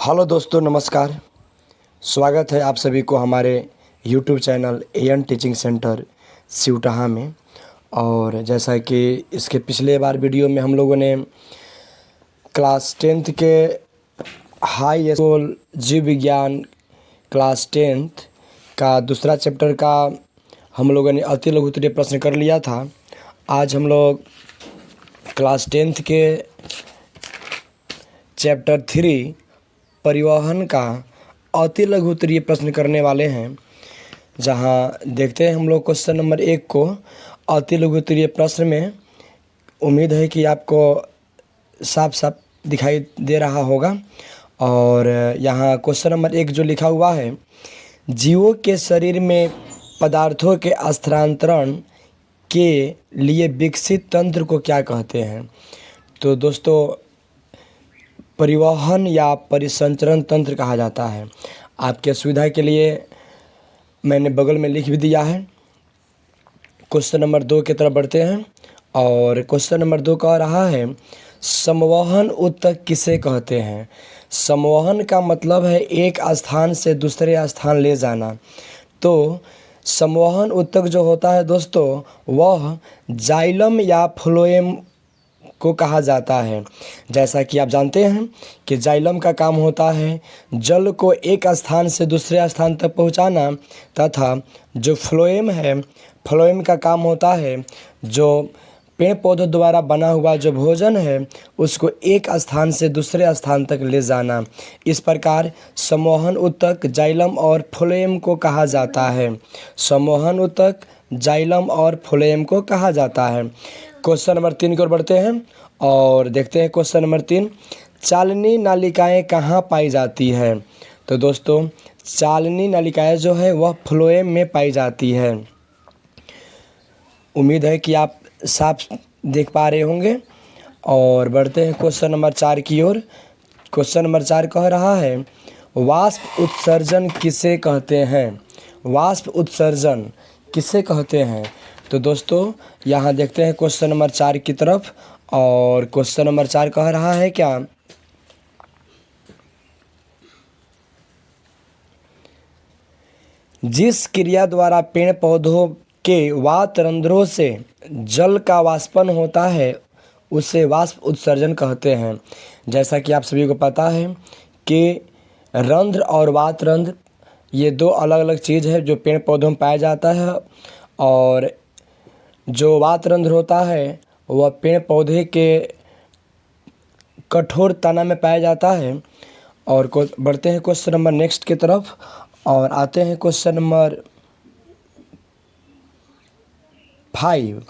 Hello दोस्तों, नमस्कार। स्वागत है आप सभी को हमारे YouTube channel A N teaching center सिवटहा में। और जैसा कि इसके पिछले बार वीडियो में हम लोगों ने क्लास 10th के हाई स्कूल जीव विज्ञान क्लास 10th का दूसरा चैप्टर का हम लोगों ने अति लघुत्तरीय प्रश्न कर लिया था। आज हम लोग क्लास 10th के चैप्टर 3 परिवहन का अति लघुत्तरीय प्रश्न करने वाले हैं। जहां देखते हैं हम लोग क्वेश्चन नंबर 1 को। अति लघुत्तरीय प्रश्न में उम्मीद है कि आपको साफ साफ दिखाई दे रहा होगा। और यहाँ क्वेश्चन नंबर 1 जो लिखा हुआ है, जीवों के शरीर में पदार्थों के स्थानांतरण के लिए विकसित तंत्र को क्या कहते हैं। तो दोस्तों, परिवहन या परिसंचरण तंत्र कहा जाता है। आपके सुविधा के लिए मैंने बगल में लिख भी दिया है। क्वेश्चन नंबर 2 की तरफ बढ़ते हैं। और क्वेश्चन नंबर 2 कह रहा है, संवहन ऊतक किसे कहते हैं। संवहन का मतलब है एक स्थान से दूसरे स्थान ले जाना। तो संवहन ऊतक जो होता है दोस्तों, वह जाइलम या फ्लोएम को कहा जाता है। जैसा कि आप जानते हैं कि जाइलम का काम होता है जल को एक स्थान से दूसरे स्थान तक पहुंचाना, तथा जो फ्लोएम है, फ्लोएम का काम होता है जो पेड़ पौधों द्वारा बना हुआ जो भोजन है उसको एक स्थान से दूसरे स्थान तक ले जाना। इस प्रकार संवहन ऊतक जाइलम और फ्लोएम को कहा जाता है। संवहन ऊतक जाइलम और फ्लोएम को कहा जाता है। क्वेश्चन नंबर 3 की ओर बढ़ते हैं और देखते हैं क्वेश्चन नंबर 3, चालनी नालिकाएं कहाँ पाई जाती है। तो दोस्तों, चालनी नालिकाएं जो है वह फ्लोएम में पाई जाती है। उम्मीद है कि आप साफ देख पा रहे होंगे। और बढ़ते हैं क्वेश्चन नंबर 4 की ओर। क्वेश्चन नंबर 4 कह रहा है, वाष्प उत्सर्जन किसे कहते हैं। वाष्प उत्सर्जन किसे कहते हैं। तो दोस्तों, यहाँ देखते हैं क्वेश्चन नंबर 4 की तरफ। और क्वेश्चन नंबर 4 कह रहा है क्या, जिस क्रिया द्वारा पेड़ पौधों के वातरंध्रों से जल का वाष्पन होता है उसे वाष्प उत्सर्जन कहते हैं। जैसा कि आप सभी को पता है कि रंध्र और वातरंध्र ये दो अलग अलग चीज़ है जो पेड़ पौधों में पाया जाता है। और जो वातरंध्र होता है वह पेड़ पौधे के कठोर तना में पाया जाता है। और बढ़ते हैं क्वेश्चन नंबर नेक्स्ट की तरफ और आते हैं क्वेश्चन नंबर 5,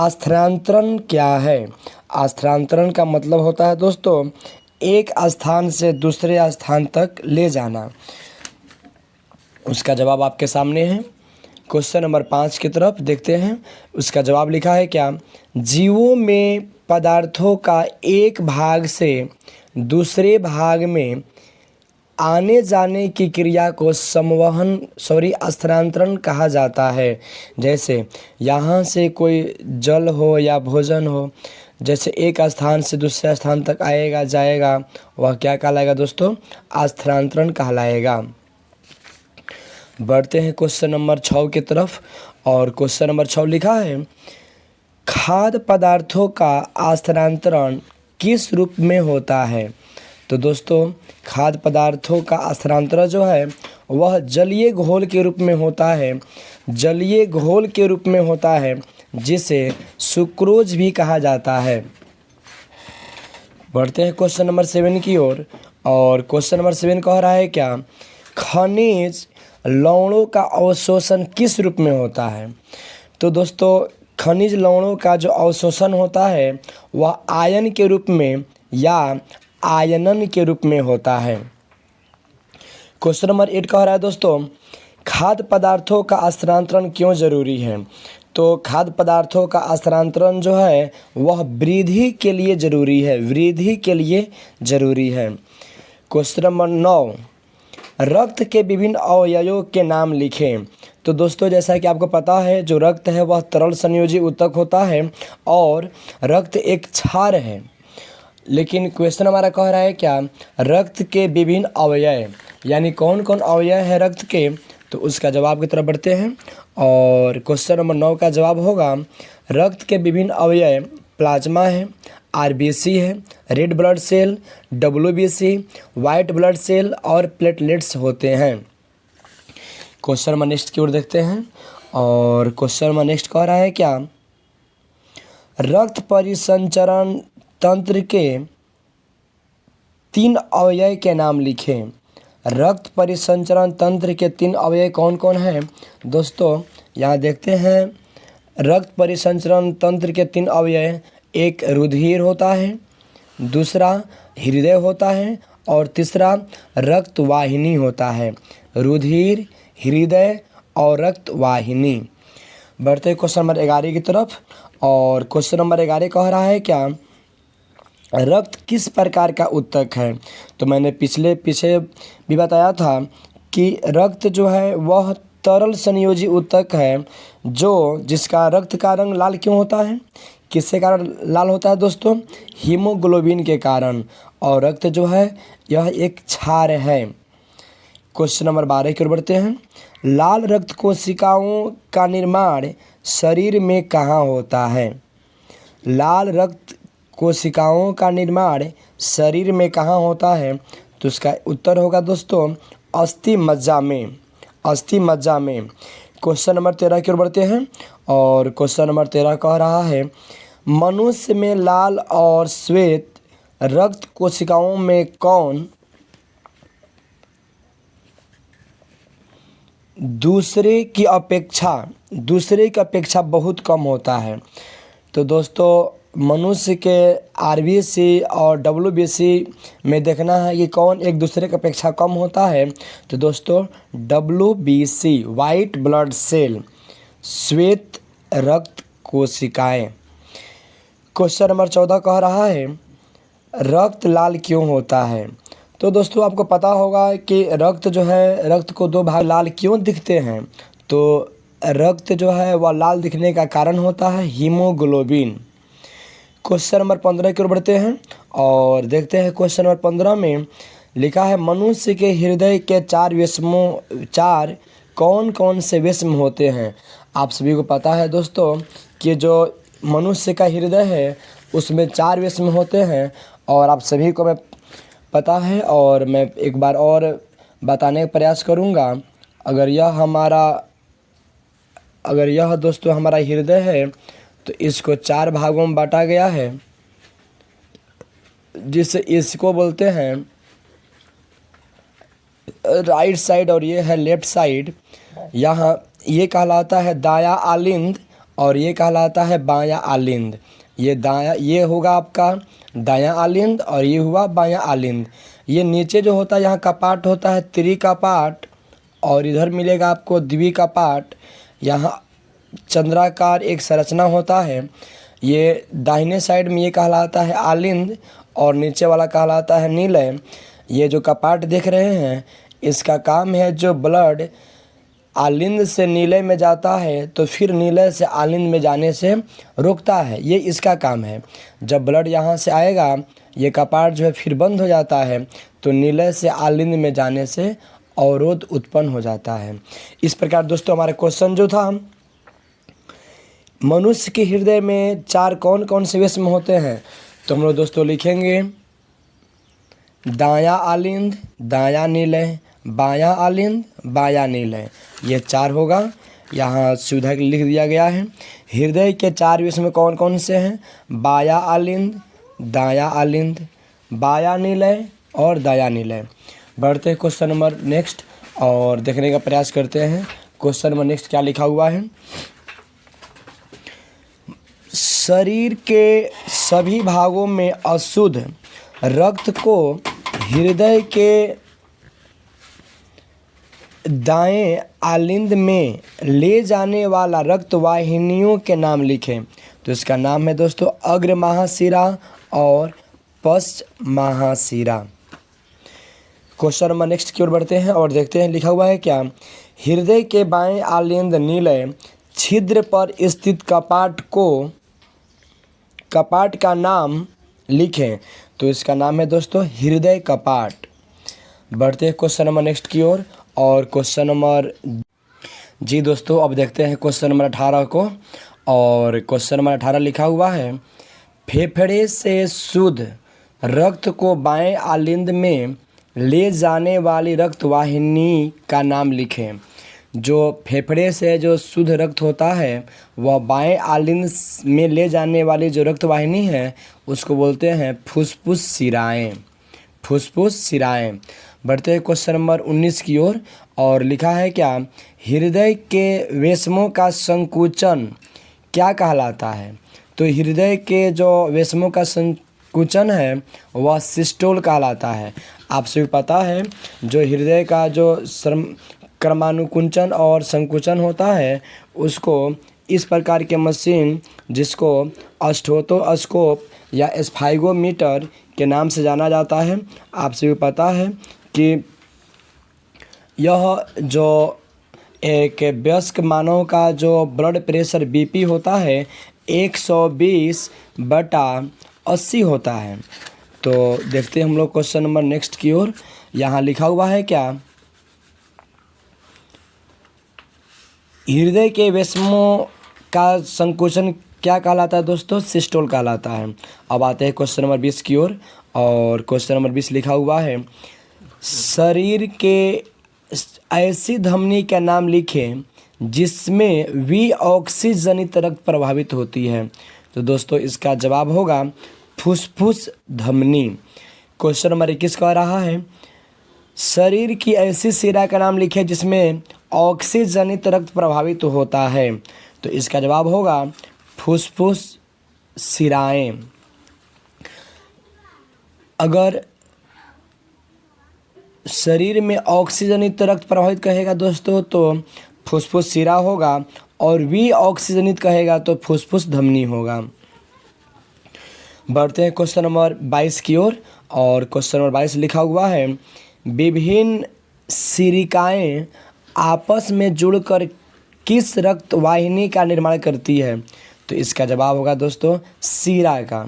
स्थानांतरण क्या है। स्थानांतरण का मतलब होता है दोस्तों एक स्थान से दूसरे स्थान तक ले जाना। उसका जवाब आपके सामने है। क्वेश्चन नंबर 5 की तरफ देखते हैं। उसका जवाब लिखा है क्या, जीवों में पदार्थों का एक भाग से दूसरे भाग में आने जाने की क्रिया को स्थानांतरण कहा जाता है। जैसे यहाँ से कोई जल हो या भोजन हो, जैसे एक स्थान से दूसरे स्थान तक आएगा जाएगा, वह क्या कहलाएगा दोस्तों, स्थानांतरण कहलाएगा। बढ़ते हैं क्वेश्चन नंबर 6 की तरफ। और क्वेश्चन नंबर 6 लिखा है, खाद्य पदार्थों का स्थानांतरण किस रूप में होता है। तो दोस्तों, खाद्य पदार्थों का स्थानांतरण जो है वह जलीय घोल के रूप में होता है। जलीय घोल के रूप में होता है जिसे सुक्रोज भी कहा जाता है। बढ़ते हैं क्वेश्चन नंबर 7 की ओर। और क्वेश्चन नंबर 7 कह रहा है क्या, खनिज लवणों का अवशोषण किस रूप में होता है। तो दोस्तों, खनिज लवणों का जो अवशोषण होता है वह आयन के रूप में या आयनन के रूप में होता है। क्वेश्चन नंबर 8 कह रहा है दोस्तों, खाद्य पदार्थों का स्थानांतरण क्यों जरूरी है। तो खाद्य पदार्थों का स्थानांतरण जो है वह वृद्धि के लिए जरूरी है, वृद्धि के लिए जरूरी है। क्वेश्चन नंबर 9, रक्त के विभिन्न अवयवों के नाम लिखें। तो दोस्तों, जैसा कि आपको पता है जो रक्त है वह तरल संयोजी ऊतक होता है और रक्त एक क्षार है। लेकिन क्वेश्चन हमारा कह रहा है क्या, रक्त के विभिन्न अवयव, यानी कौन कौन अवयव है रक्त के, तो उसका जवाब की तरफ बढ़ते हैं। और क्वेश्चन नंबर 9 का जवाब होगा रक्त के विभिन्न अवयव प्लाज्मा है, आरबीसी है, red blood cell, WBC, white blood cell और प्लेटलेट्स होते हैं। क्वेश्चन नंबर नेक्स्ट की ओर देखते हैं। और क्वेश्चन नंबर नेक्स्ट कह रहा है क्या, रक्त परिसंचरण तंत्र के 3 अवयव के नाम लिखें। रक्त परिसंचरण तंत्र के 3 अवयव कौन कौन हैं दोस्तों, यहाँ देखते हैं। रक्त परिसंचरण तंत्र के 3 अवयव, एक रुधिर होता है, दूसरा हृदय होता है और तीसरा रक्तवाहिनी होता है। रुधिर, हृदय और रक्तवाहिनी। बढ़ते क्वेश्चन नंबर 11 की तरफ। और क्वेश्चन नंबर 11 कह रहा है क्या, रक्त किस प्रकार का ऊतक है। तो मैंने पीछे भी बताया था कि रक्त जो है वह तरल संयोजी ऊतक है, जिसका रक्त का रंग लाल क्यों होता है, किसके कारण लाल होता है दोस्तों, हीमोग्लोबिन के कारण। और रक्त जो है यह एक क्षार है। क्वेश्चन नंबर 12 की ओर बढ़ते हैं। लाल रक्त कोशिकाओं का निर्माण शरीर में कहाँ होता है। लाल रक्त कोशिकाओं का निर्माण शरीर में कहाँ होता है, तो इसका उत्तर होगा दोस्तों अस्थि मज्जा में। अस्थि मज्जा में। क्वेश्चन नंबर 13 की ओर बढ़ते हैं। और क्वेश्चन नंबर 13 कह रहा है, मनुष्य में लाल और श्वेत रक्त कोशिकाओं में कौन दूसरे की अपेक्षा बहुत कम होता है। तो दोस्तों मनुष्य के आरबीसी और डब्ल्यूबीसी में देखना है कि कौन एक दूसरे की अपेक्षा कम होता है। तो दोस्तों डब्ल्यूबीसी, वाइट ब्लड सेल, श्वेत रक्त कोशिकाएं। क्वेश्चन नंबर 14 कह रहा है, रक्त लाल क्यों होता है। तो दोस्तों आपको पता होगा कि रक्त को 2 भाग लाल क्यों दिखते हैं। तो रक्त जो है वह लाल दिखने का कारण होता है हीमोग्लोबिन। क्वेश्चन नंबर 15 की ओर बढ़ते हैं और देखते हैं क्वेश्चन नंबर 15 में लिखा है, मनुष्य के हृदय के 4 कौन कौन से विषम होते हैं। आप सभी को पता है दोस्तों कि जो मनुष्य का हृदय है उसमें 4 विषम होते हैं, और आप सभी को मैं पता है और मैं एक बार और बताने का प्रयास करूंगा। अगर यह दोस्तों हमारा हृदय है तो इसको 4 भागों में बांटा गया है, जिससे इसको बोलते हैं राइट साइड और ये है लेफ्ट साइड। यहाँ ये कहलाता है दायां आलिंद और ये कहलाता है बायां आलिंद। ये होगा आपका दायां आलिंद और ये हुआ बायां आलिंद। ये नीचे जो होता है यहाँ कपाट होता है त्रिकपाट, और इधर मिलेगा आपको द्विकपाट। यहाँ चंद्राकार एक संरचना होता है। ये दाहिने साइड में ये कहलाता है आलिंद और नीचे वाला कहलाता है नीलय। ये जो कपाट देख रहे हैं इसका काम है, जो ब्लड आलिंद से नीलय में जाता है तो फिर नीलय से आलिंद में जाने से रोकता है, ये इसका काम है। जब ब्लड यहाँ से आएगा ये कपाट जो है फिर बंद हो जाता है, तो नीलय से आलिंद में जाने से अवरोध उत्पन्न हो जाता है। इस प्रकार दोस्तों हमारा क्वेश्चन जो था, मनुष्य के हृदय में 4 कौन कौन से विषम होते हैं, तो हम लोग दोस्तों लिखेंगे दायां आलिंद, दायां नीलय, बायां आलिंद, बायां नीलय, ये 4 होगा। यहाँ सुविधा के लिए लिख दिया गया है। हृदय के 4 विषम कौन कौन से हैं, बायां आलिंद, दायां आलिंद, बायां नीलय और दायां नीलय। बढ़ते हैं क्वेश्चन नंबर नेक्स्ट और देखने का प्रयास करते हैं क्वेश्चन नंबर नेक्स्ट क्या लिखा हुआ है। शरीर के सभी भागों में अशुद्ध रक्त को हृदय के दाएं आलिंद में ले जाने वाला रक्तवाहिनियों के नाम लिखें। तो इसका नाम है दोस्तों अग्र महाशिरा और पश्च महाशिरा। क्वेश्चन नंबर नेक्स्ट की ओर बढ़ते हैं और देखते हैं लिखा हुआ है क्या, हृदय के बाएं आलिंद नीलय छिद्र पर स्थित कपाट का नाम लिखें। तो इसका नाम है दोस्तों हृदय कपाट। बढ़ते हैं क्वेश्चन नंबर नेक्स्ट की ओर। और क्वेश्चन नंबर जी दोस्तों, अब देखते हैं क्वेश्चन नंबर 18 को। और क्वेश्चन नंबर 18 लिखा हुआ है, फेफड़े से शुद्ध रक्त को बाएं आलिंद में ले जाने वाली रक्त वाहिनी का नाम लिखें। जो फेफड़े से जो शुद्ध रक्त होता है वह बाएं आलिंद में ले जाने वाली जो रक्त वाहिनी है उसको बोलते हैं फुफ्फुस शिराएँ। फुफ्फुस शिराएँ। बढ़ते हैं क्वेश्चन नंबर 19 की ओर। और लिखा है क्या, हृदय के वेश्मों का संकुचन क्या कहलाता है। तो हृदय के जो वेश्मों का संकुचन है वह सिस्टोल कहलाता है। आप सभी पता है जो हृदय का जो क्रमानुकुंचन और संकुचन होता है उसको इस प्रकार के मशीन जिसको स्टेथोस्कोप या स्फाइगोमीटर के नाम से जाना जाता है। आप सभी पता है कि यह जो एक वयस्क मानव का जो ब्लड प्रेशर बीपी होता है 120/80 होता है। तो देखते हैं हम लोग क्वेश्चन नंबर नेक्स्ट की ओर। यहाँ लिखा हुआ है क्या, हृदय के वेश्मों का संकुचन क्या कहलाता है दोस्तों, सिस्टोल कहलाता है। अब आते हैं क्वेश्चन नंबर 20 की ओर। और क्वेश्चन नंबर 20 लिखा हुआ है, शरीर के ऐसी धमनी का नाम लिखें जिसमें विऑक्सीजनित रक्त प्रभावित होती है। तो दोस्तों इसका जवाब होगा फुफ्फुस धमनी। क्वेश्चन नंबर 21 कह रहा है, शरीर की ऐसी शिरा का नाम लिखें जिसमें ऑक्सीजनित रक्त प्रभावित होता है। तो इसका जवाब होगा फुफ्फुस शिराएँ। अगर शरीर में ऑक्सीजनित रक्त प्रभावित कहेगा दोस्तों तो फुफ्फुस शिरा होगा, और विऑक्सीजनित कहेगा तो फुफ्फुस धमनी होगा। बढ़ते हैं क्वेश्चन नंबर 22 की ओर। और क्वेश्चन नंबर 22 लिखा हुआ है, विभिन्न सिरिकाएँ आपस में जुड़कर किस रक्त वाहिनी का निर्माण करती है। तो इसका जवाब होगा दोस्तों शिरा का।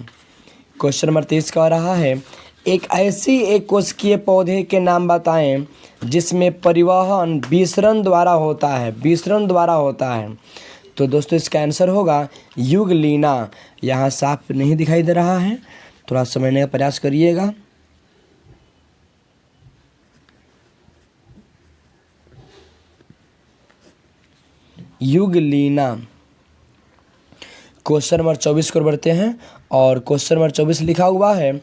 क्वेश्चन नंबर 23 कह रहा है, एक ऐसी एक कोशिकीय पौधे के नाम बताएं जिसमें परिवहन विसरण द्वारा होता है। विसरण द्वारा होता है। तो दोस्तों इसका आंसर होगा युगलीना। यहाँ साफ नहीं दिखाई दे रहा है, थोड़ा समझने का प्रयास करिएगा। युगलीना। क्वेश्चन नंबर 24 को बढ़ते हैं। और क्वेश्चन नंबर 24 लिखा हुआ है,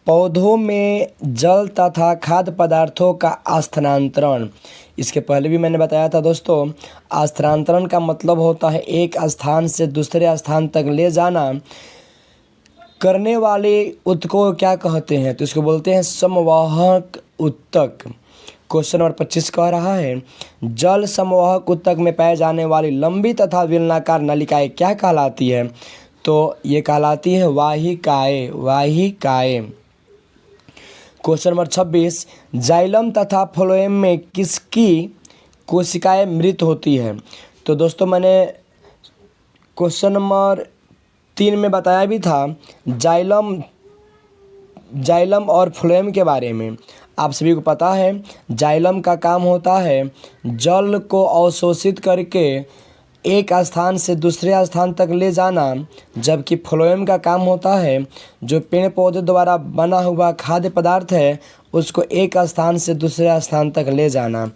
पौधों में जल तथा खाद्य पदार्थों का स्थानांतरण। इसके पहले भी मैंने बताया था दोस्तों, स्थानांतरण का मतलब होता है एक स्थान से दूसरे स्थान तक ले जाना। करने वाले उत्तक को क्या कहते हैं, तो इसको बोलते हैं समवाहक उत्तक। क्वेश्चन नंबर 25 कह रहा है, जल समवाहक उत्तक में पाए जाने वाली लंबी तथा बेलनाकार नलिकाएं क्या कहलाती है। तो ये कहलाती है वाहिकाएं। वाहिकाएं। क्वेश्चन नंबर 26, जाइलम तथा फ्लोएम में किसकी कोशिकाएं मृत होती है। तो दोस्तों मैंने क्वेश्चन नंबर 3 में बताया भी था जाइलम और फ्लोएम के बारे में। आप सभी को पता है जाइलम का काम होता है जल को अवशोषित करके एक स्थान से दूसरे स्थान तक ले जाना, जबकि फ्लोएम का काम होता है जो पेड़ पौधे द्वारा बना हुआ खाद्य पदार्थ है उसको एक स्थान से दूसरे स्थान तक ले जाना।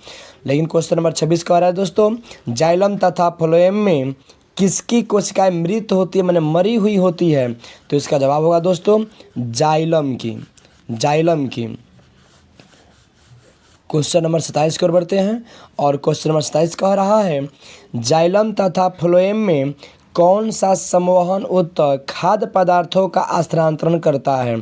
लेकिन क्वेश्चन नंबर 26 कह रहा है दोस्तों, जाइलम तथा फ्लोएम में किसकी कोशिकाएं मृत होती है, माने मरी हुई होती है। तो इसका जवाब होगा दोस्तों जाइलम की। जाइलम की। क्वेश्चन नंबर 27 की ओर बढ़ते हैं। और क्वेश्चन नंबर 27 कह रहा है, जाइलम तथा फ्लोएम में कौन सा संवहन उत्तक खाद्य पदार्थों का स्थानांतरण करता है।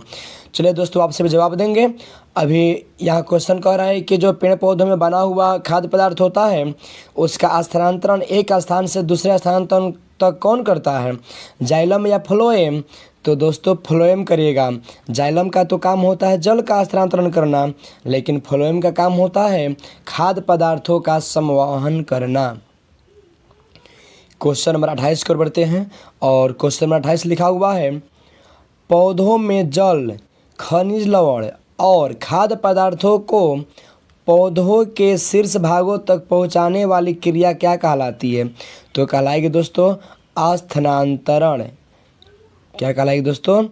चलिए दोस्तों आप सभी जवाब देंगे। अभी यहाँ क्वेश्चन कह रहा है कि जो पेड़ पौधों में बना हुआ खाद्य पदार्थ होता है उसका स्थानांतरण एक स्थान से दूसरे स्थान तक कौन करता है, जाइलम या फ्लोएम। तो दोस्तों फ्लोएम करिएगा। जाइलम का तो काम होता है जल का स्थानांतरण करना, लेकिन फ्लोएम का काम होता है खाद्य पदार्थों का संवहन करना। क्वेश्चन नंबर 28 की ओर बढ़ते हैं। और क्वेश्चन नंबर 28 लिखा हुआ है, पौधों में जल खनिज लवण और खाद्य पदार्थों को पौधों के शीर्ष भागों तक पहुंचाने वाली क्रिया क्या कहलाती है? तो कहलाएगी दोस्तों स्थानांतरण। क्या कहलाएगी दोस्तों?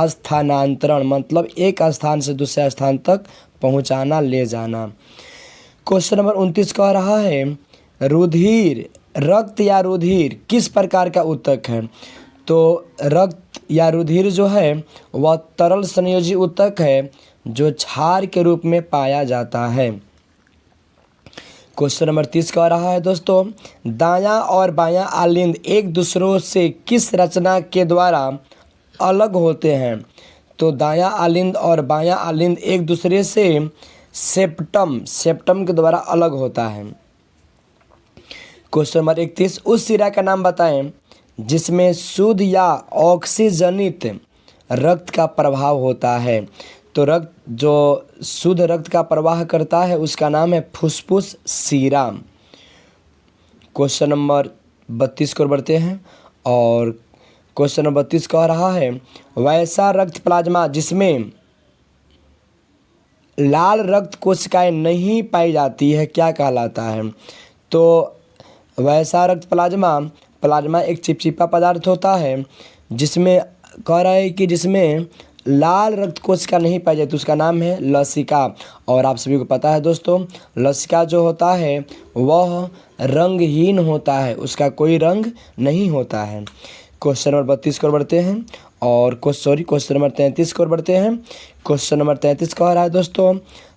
स्थानांतरण, मतलब एक स्थान से दूसरे स्थान तक पहुंचाना, ले जाना। क्वेश्चन नंबर 29 कह रहा है रुधिर, रक्त या रुधिर किस प्रकार का ऊतक है? तो रक्त या रुधिर जो है वह तरल संयोजी ऊतक है जो क्षार के रूप में पाया जाता है। क्वेश्चन नंबर 30 कह रहा है दोस्तों दायां और बायां आलिंद एक दूसरों से किस रचना के द्वारा अलग होते हैं? तो दायां आलिंद और बायां आलिंद एक दूसरे से सेप्टम के द्वारा अलग होता है। क्वेश्चन नंबर 31 उस शिरा का नाम बताएं जिसमें शुद्ध या ऑक्सीजनित रक्त का प्रभाव होता है। तो रक्त जो शुद्ध रक्त का प्रवाह करता है उसका नाम है फुफ्फुस शिरा। क्वेश्चन नंबर 32 को बढ़ते हैं और क्वेश्चन नंबर 32 कह रहा है वैसा रक्त प्लाज्मा जिसमें लाल रक्त कोशिकाएं नहीं पाई जाती है क्या कहलाता है? तो वैसा रक्त प्लाज्मा एक चिपचिपा पदार्थ होता है जिसमें कह रहा है कि जिसमें लाल रक्त कोशिका नहीं पाई जाती, उसका नाम है लसिका। और आप सभी को पता है दोस्तों लसिका जो होता है वह रंगहीन होता है, उसका कोई रंग नहीं होता है। क्वेश्चन नंबर 32 को बढ़ते हैं और क्वेश्चन नंबर 33 को बढ़ते हैं। क्वेश्चन नंबर 33 कह रहा है दोस्तों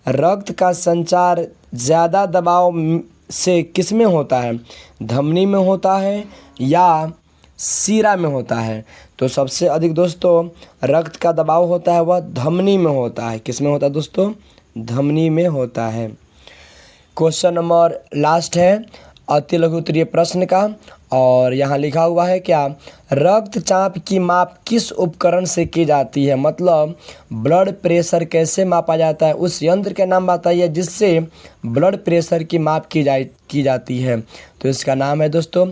रक्त का संचार ज़्यादा दबाव से किस में होता है? धमनी में होता है या शिरा में होता है? तो सबसे अधिक दोस्तों रक्त का दबाव होता है वह धमनी में होता है। किस में होता है दोस्तों? धमनी में होता है। क्वेश्चन नंबर लास्ट है अति लघु उत्तरीय प्रश्न का और यहाँ लिखा हुआ है क्या रक्तचाप की माप किस उपकरण से की जाती है? मतलब ब्लड प्रेशर कैसे मापा जाता है? उस यंत्र के नाम बताइए जिससे ब्लड प्रेशर की माप की जाती है। तो इसका नाम है दोस्तों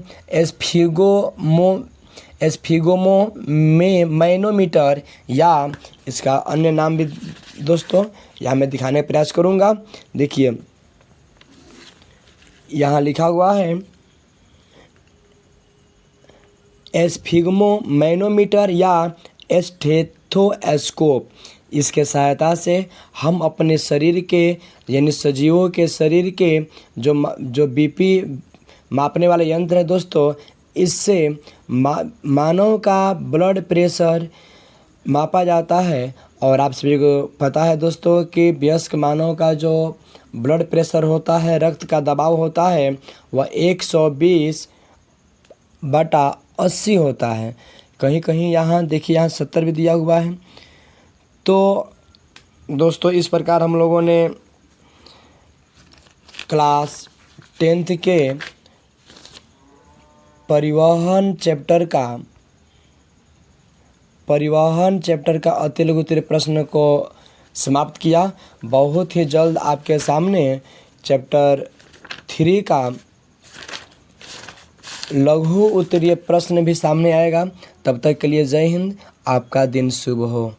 मैनोमीटर या इसका अन्य नाम भी दोस्तों यहाँ मैं दिखाने का प्रयास करूँगा। देखिए यहाँ लिखा हुआ है मैनोमीटर या स्टेथोस्कोप। इसके सहायता से हम अपने शरीर के यानी सजीवों के शरीर के जो बीपी मापने वाला यंत्र है दोस्तों, इससे मानव का ब्लड प्रेशर मापा जाता है। और आप सभी को पता है दोस्तों कि वयस्क मानव का जो ब्लड प्रेशर होता है, रक्त का दबाव होता है, वह 120/80 होता है। कहीं कहीं यहाँ देखिए यहाँ 70 भी दिया हुआ है। तो दोस्तों इस प्रकार हम लोगों ने क्लास 10th के परिवहन चैप्टर का अति लघु उत्तरीय प्रश्न को समाप्त किया। बहुत ही जल्द आपके सामने चैप्टर 3 का लघु उत्तरीय प्रश्न भी सामने आएगा। तब तक के लिए जय हिंद, आपका दिन शुभ हो।